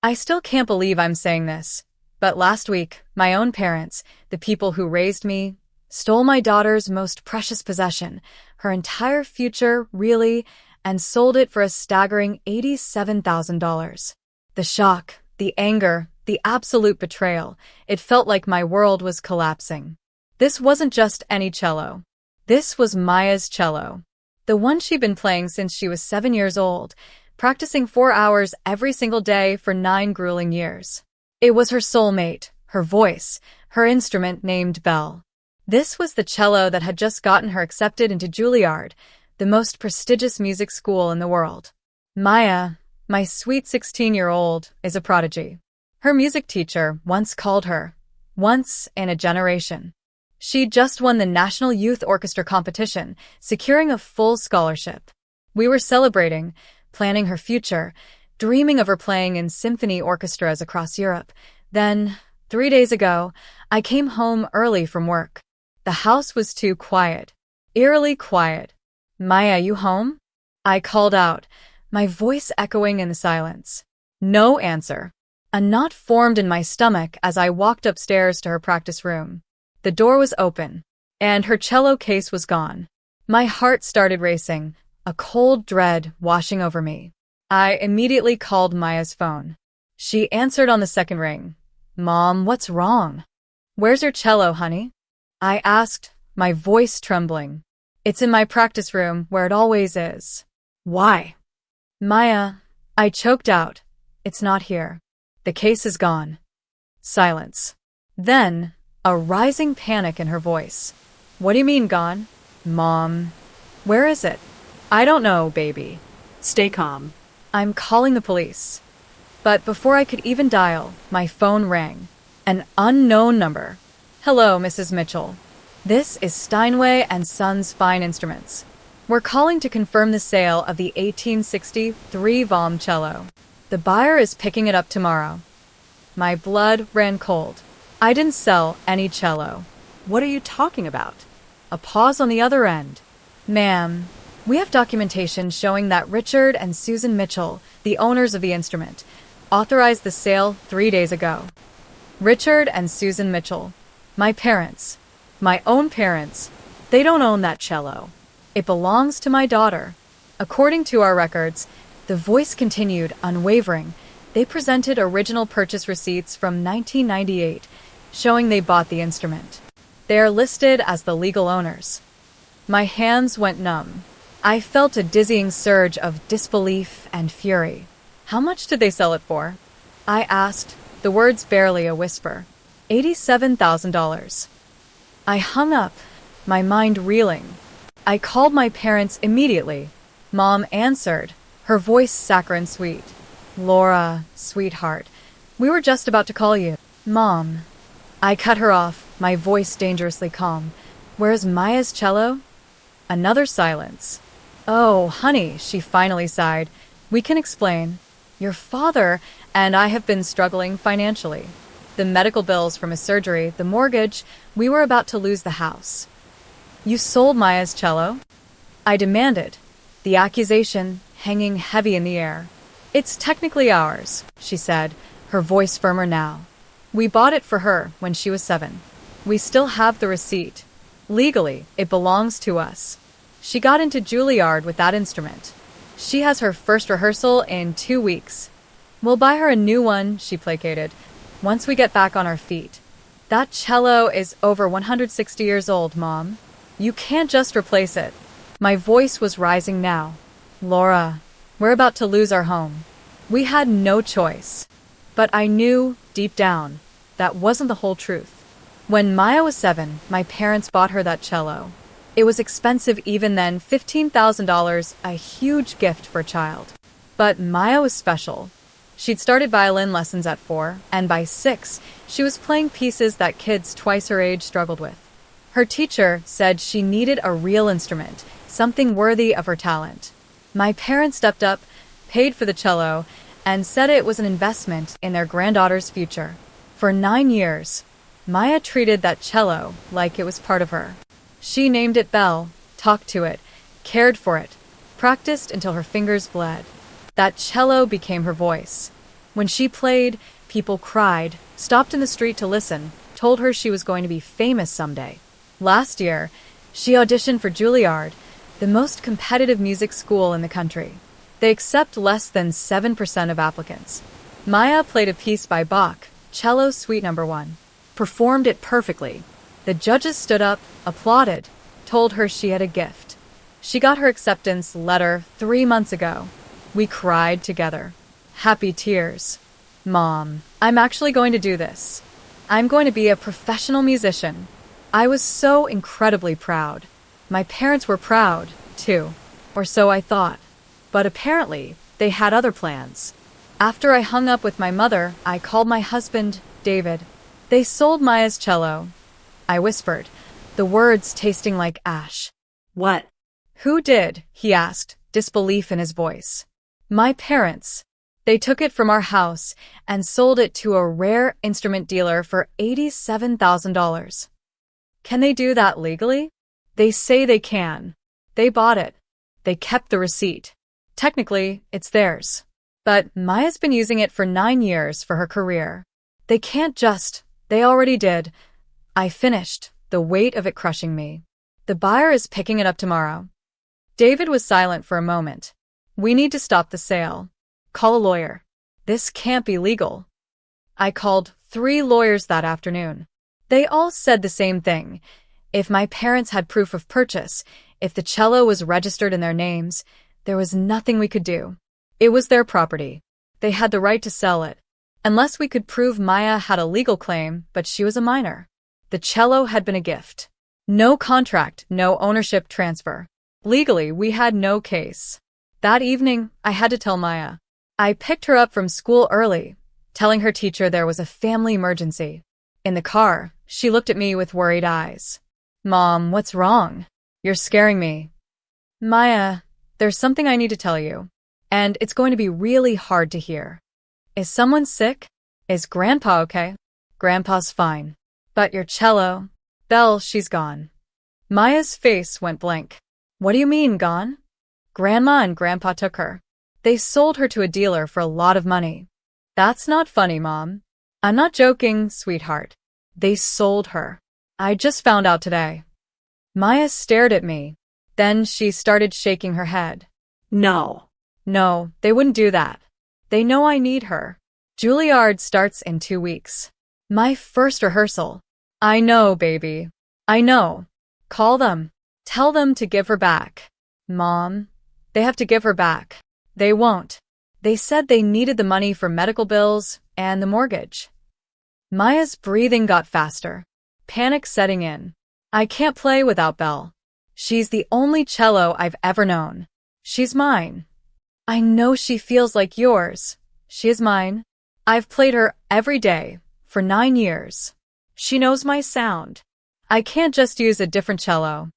I still can't believe I'm saying this, but last week, my own parents, the people who raised me, stole my daughter's most precious possession, her entire future, really, and sold it for a staggering $87,000. The shock, the anger, the absolute betrayal, it felt like my world was collapsing. This wasn't just any cello. This was Maya's cello. The one she'd been playing since she was 7 years old, practicing 4 hours every single day for 9 grueling years. It was her soulmate, her voice, her instrument named Belle. This was the cello that had just gotten her accepted into JUILLIARD, the most prestigious music school in the world. Maya, my sweet 16-year-old, is a prodigy. Her music teacher once called her, once in a generation. She'd just won the National Youth Orchestra competition, securing a full scholarship. We were celebrating, planning her future, dreaming of her playing in symphony orchestras across Europe. Then, 3 days ago, I came home early from work. The house was too quiet, eerily quiet. "Maya, you home?" I called out, my voice echoing in the silence. No answer. A knot formed in my stomach as I walked upstairs to her practice room. The door was open, and her cello case was gone. My heart started racing, a cold dread washing over me. I immediately called Maya's phone. She answered on the second ring. "Mom, what's wrong?" "Where's your cello, honey?" I asked, my voice trembling. "It's in my practice room, where it always is." "Why?" "Maya," I choked out, "it's not here. The case is gone." Silence. Then, a rising panic in her voice. "What do you mean gone?" "Mom, where is it?" "I don't know, baby." Stay calm. "I'm calling the police." But before I could even dial, my phone rang. An unknown number. "Hello, Mrs. Mitchell. This is Steinway & Sons Fine Instruments. We're calling to confirm the sale of the 1860 3-valve cello. The buyer is picking it up tomorrow." My blood ran cold. I didn't sell any cello. What are you talking about? A pause on the other end. "Ma'am, we have documentation showing that Richard and Susan Mitchell, the owners of the instrument, authorized the sale 3 days ago." Richard and Susan Mitchell. My parents. My own parents. They don't own that cello. It belongs to my daughter. According to our records, the voice continued, unwavering. They presented original purchase receipts from 1998, showing they bought the instrument. They are listed as the legal owners. My hands went numb. I felt a dizzying surge of disbelief and fury. "How much did they sell it for?" I asked, the words barely a whisper. $87,000. I hung up, my mind reeling. I called my parents immediately. Mom answered, her voice saccharine sweet. "Laura, sweetheart, we were just about to call you." "Mom." I cut her off, my voice dangerously calm. "Where's Maya's cello?" Another silence. "Oh, honey," she finally sighed. "We can explain. Your father and I have been struggling financially. The medical bills from his surgery, the mortgage, we were about to lose the house." "You sold Maya's cello?" I demanded, the accusation hanging heavy in the air. "It's technically ours," she said, her voice firmer now. "We bought it for her when she was 7. We still have the receipt. Legally, it belongs to us. She got into Juilliard with that instrument. She has her first rehearsal in 2 weeks. We'll buy her a new one," she placated, "once we get back on our feet. That cello is over 160 years old, Mom. You can't just replace it." My voice was rising now. "Laura, we're about to lose our home. We had no choice." But I knew, deep down, that wasn't the whole truth. When Maya was 7, my parents bought her that cello. It was expensive even then, $15,000, a huge gift for a child. But Maya was special. She'd started violin lessons at 4, and by 6, she was playing pieces that kids twice her age struggled with. Her teacher said she needed a real instrument, something worthy of her talent. My parents stepped up, paid for the cello, and said it was an investment in their granddaughter's future. For 9 years, Maya treated that cello like it was part of her. She named it Belle, talked to it, cared for it, practiced until her fingers bled. That cello became her voice. When she played, people cried, stopped in the street to listen, told her she was going to be famous someday. Last year, she auditioned for Juilliard, the most competitive music school in the country. They accept less than 7% of applicants. Maya played a piece by Bach, Cello Suite No. 1. Performed it perfectly. The judges stood up, applauded, told her she had a gift. She got her acceptance letter 3 months ago. We cried together. Happy tears. Mom, I'm actually going to do this. I'm going to be a professional musician. I was so incredibly proud. My parents were proud, too. Or so I thought. But apparently, they had other plans. After I hung up with my mother, I called my husband, David. They sold Maya's cello. I whispered, the words tasting like ash. What? Who did? He asked, disbelief in his voice. My parents. They took it from our house and sold it to a rare instrument dealer for $87,000. Can they do that legally? They say they can. They bought it. They kept the receipt. Technically, it's theirs. But Maya's been using it for 9 years for her career. They can't just. They already did. I finished, the weight of it crushing me. The buyer is picking it up tomorrow. David was silent for a moment. We need to stop the sale. Call a lawyer. This can't be legal. I called 3 lawyers that afternoon. They all said the same thing. If my parents had proof of purchase, if the cello was registered in their names, there was nothing we could do. It was their property. They had the right to sell it. Unless we could prove Maya had a legal claim, but she was a minor. The cello had been a gift. No contract, no ownership transfer. Legally, we had no case. That evening, I had to tell Maya. I picked her up from school early, telling her teacher there was a family emergency. In the car, she looked at me with worried eyes. Mom, what's wrong? You're scaring me. Maya, there's something I need to tell you, and it's going to be really hard to hear. Is someone sick? Is Grandpa okay? Grandpa's fine. But your cello? Belle, she's gone. Maya's face went blank. What do you mean, gone? Grandma and Grandpa took her. They sold her to a dealer for a lot of money. That's not funny, Mom. I'm not joking, sweetheart. They sold her. I just found out today. Maya stared at me. Then she started shaking her head. No. No, they wouldn't do that. They know I need her. Juilliard starts in 2 weeks. My first rehearsal. I know, baby. I know. Call them. Tell them to give her back. Mom, they have to give her back. They won't. They said they needed the money for medical bills and the mortgage. Maya's breathing got faster. Panic setting in. I can't play without Belle. She's the only cello I've ever known. She's mine. I know she feels like yours. She is mine. I've played her every day for 9 years. She knows my sound. I can't just use a different cello.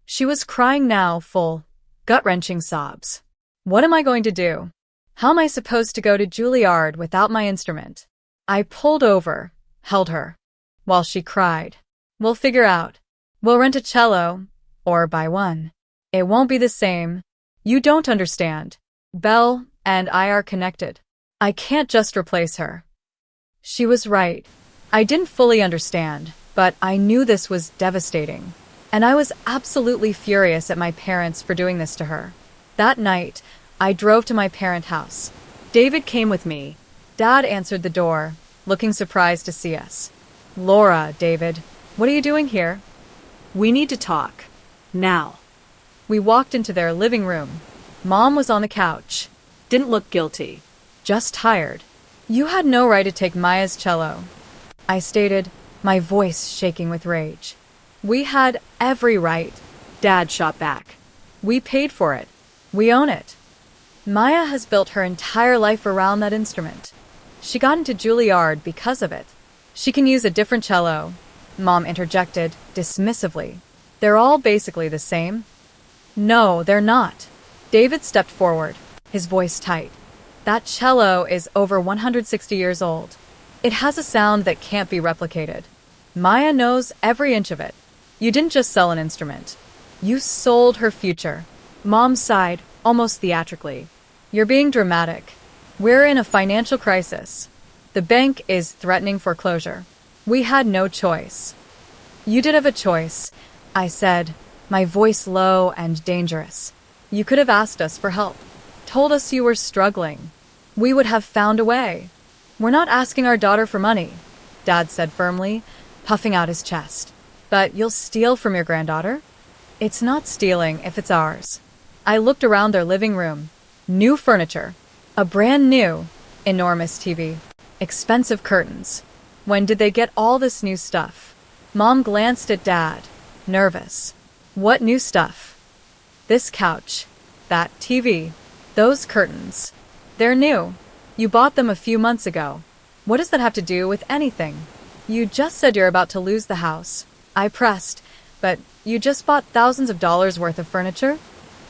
She was crying now, full, gut-wrenching sobs. What am I going to do? How am I supposed to go to Juilliard without my instrument? I pulled over, held her, while she cried. We'll figure out. We'll rent a cello, or buy one. It won't be the same. You don't understand. Belle and I are connected. I can't just replace her. She was right. I didn't fully understand, but I knew this was devastating. And I was absolutely furious at my parents for doing this to her. That night, I drove to my parent house. David came with me. Dad answered the door, looking surprised to see us. Laura, David, what are you doing here? We need to talk. Now. We walked into their living room. Mom was on the couch. Didn't look guilty. Just tired. You had no right to take Maya's cello. I stated, my voice shaking with rage. We had every right. Dad shot back. We paid for it. We own it. Maya has built her entire life around that instrument. She got into Juilliard because of it. She can use a different cello. Mom interjected, dismissively. They're all basically the same. No, they're not. David stepped forward, his voice tight. That cello is over 160 years old. It has a sound that can't be replicated. Maya knows every inch of it. You didn't just sell an instrument. You sold her future. Mom sighed, almost theatrically. You're being dramatic. We're in a financial crisis. The bank is threatening foreclosure. We had no choice. You did have a choice, I said, my voice low and dangerous. You could have asked us for help, told us you were struggling. We would have found a way. We're not asking our daughter for money, Dad said firmly, puffing out his chest. But you'll steal from your granddaughter? It's not stealing if it's ours. I looked around their living room. New furniture. A brand new, enormous TV. Expensive curtains. When did they get all this new stuff? Mom glanced at Dad, nervous. What new stuff? This couch. That TV. Those curtains. They're new. You bought them a few months ago. What does that have to do with anything? You just said you're about to lose the house. I pressed, but you just bought thousands of dollars worth of furniture?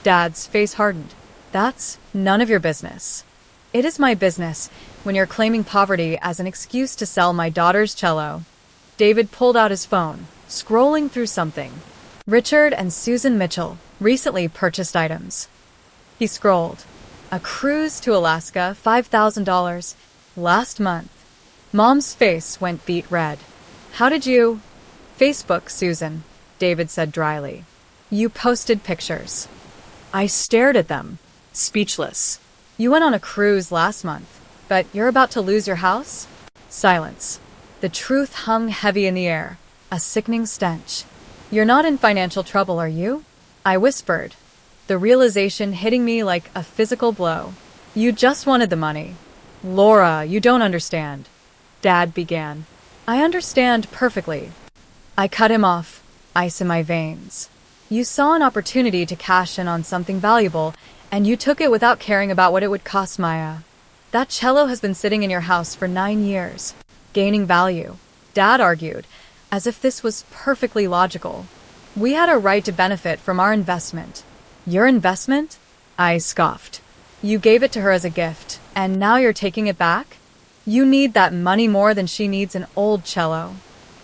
Dad's face hardened. That's none of your business. It is my business when you're claiming poverty as an excuse to sell my daughter's cello. David pulled out his phone, scrolling through something. Richard and Susan Mitchell recently purchased items. He scrolled. A cruise to Alaska, $5,000. Last month. Mom's face went beet red. How did you... Facebook, Susan, David said dryly. You posted pictures. I stared at them, speechless. You went on a cruise last month, but you're about to lose your house? Silence. The truth hung heavy in the air, a sickening stench. You're not in financial trouble, are you? I whispered, the realization hitting me like a physical blow. You just wanted the money. Laura, you don't understand. Dad began. I understand perfectly. I cut him off, ice in my veins. You saw an opportunity to cash in on something valuable, and you took it without caring about what it would cost Maya. That cello has been sitting in your house for 9 years, gaining value. Dad argued, as if this was perfectly logical. We had a right to benefit from our investment. Your investment? I scoffed. You gave it to her as a gift, and now you're taking it back? You need that money more than she needs an old cello.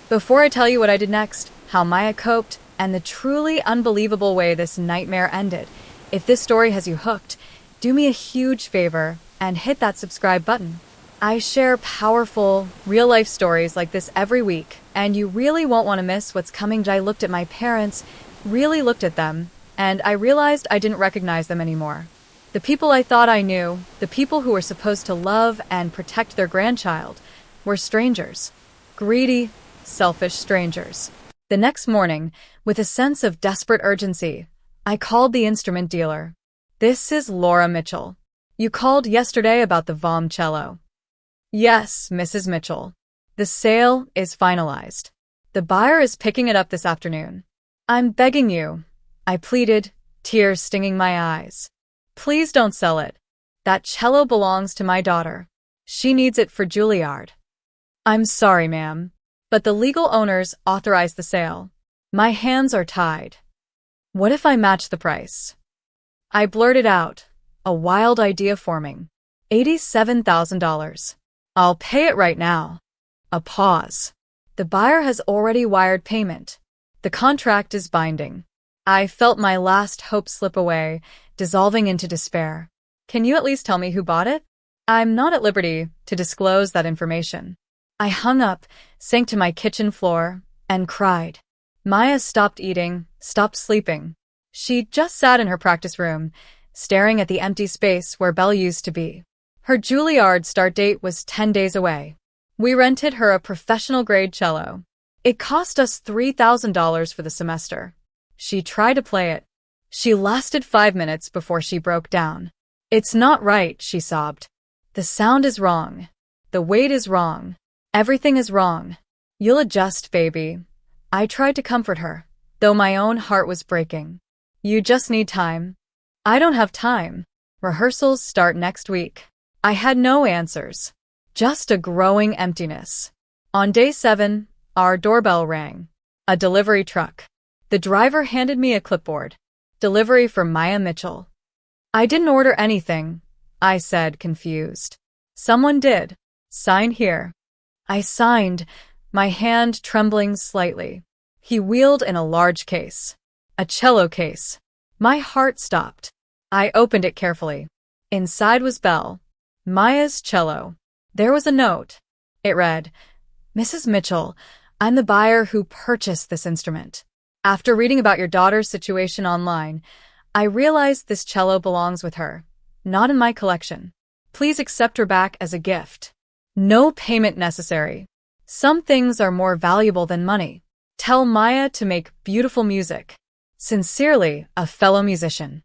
Before I tell you what I did next, how Maya coped, and the truly unbelievable way this nightmare ended, if this story has you hooked, do me a huge favor and hit that subscribe button. I share powerful, real-life stories like this every week, and you really won't want to miss what's coming. I looked at my parents, really looked at them, and I realized I didn't recognize them anymore. The people I thought I knew, the people who were supposed to love and protect their grandchild, were strangers. Greedy, selfish strangers. The next morning, with a sense of desperate urgency, I called the instrument dealer. This is Laura Mitchell. You called yesterday about the Vom cello. Yes, Mrs. Mitchell. The sale is finalized. The buyer is picking it up this afternoon. I'm begging you, I pleaded, tears stinging my eyes. Please don't sell it. That cello belongs to my daughter. She needs it for JUILLIARD. I'm sorry, ma'am, but the legal owners authorized the sale. My hands are tied. What if I match the price? I blurted out, a wild idea forming. $87,000. I'll pay it right now. A pause. The buyer has already wired payment. The contract is binding. I felt my last hope slip away, dissolving into despair. Can you at least tell me who bought it? I'm not at liberty to disclose that information. I hung up, sank to my kitchen floor, and cried. Maya stopped eating, stopped sleeping. She just sat in her practice room, staring at the empty space where Belle used to be. Her JUILLIARD start date was 10 days away. We rented her a professional-grade cello. It cost us $3,000 for the semester. She tried to play it. She lasted 5 minutes before she broke down. It's not right, she sobbed. The sound is wrong. The weight is wrong. Everything is wrong. You'll adjust, baby. I tried to comfort her, though my own heart was breaking. You just need time. I don't have time. Rehearsals start next week. I had no answers. Just a growing emptiness. On day 7, our doorbell rang. A delivery truck. The driver handed me a clipboard. Delivery for Maya Mitchell. I didn't order anything, I said, confused. Someone did. Sign here. I signed, my hand trembling slightly. He wheeled in a large case. A cello case. My heart stopped. I opened it carefully. Inside was Belle. Maya's cello. There was a note. It read, "Mrs. Mitchell, I'm the buyer who purchased this instrument. After reading about your daughter's situation online, I realized this cello belongs with her, not in my collection. Please accept her back as a gift. No payment necessary. Some things are more valuable than money. Tell Maya to make beautiful music. Sincerely, a fellow musician."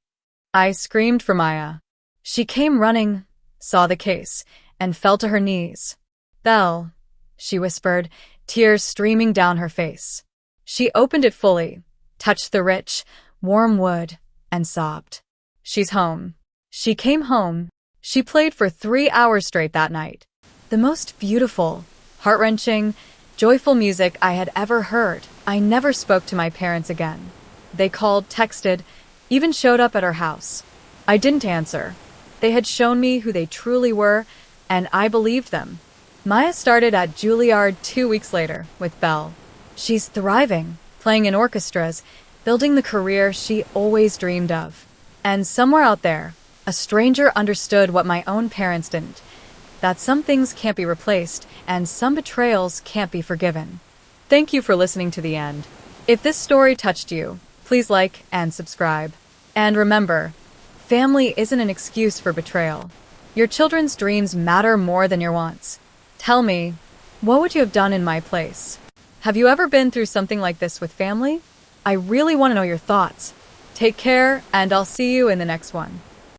I screamed for Maya. She came running, saw the case, and fell to her knees. "Belle," she whispered, tears streaming down her face. She opened it fully, touched the rich, warm wood, and sobbed. "She's home. She came home." She played for 3 hours straight that night. The most beautiful, heart-wrenching, joyful music I had ever heard. I never spoke to my parents again. They called, texted, even showed up at our house. I didn't answer. They had shown me who they truly were, and I believed them. Maya started at JUILLIARD 2 weeks later with Belle. She's thriving, playing in orchestras, building the career she always dreamed of. And somewhere out there, a stranger understood what my own parents didn't, that some things can't be replaced and some betrayals can't be forgiven. Thank you for listening to the end. If this story touched you, please like and subscribe. And remember, family isn't an excuse for betrayal. Your children's dreams matter more than your wants. Tell me, what would you have done in my place? Have you ever been through something like this with family? I really want to know your thoughts. Take care, and I'll see you in the next one.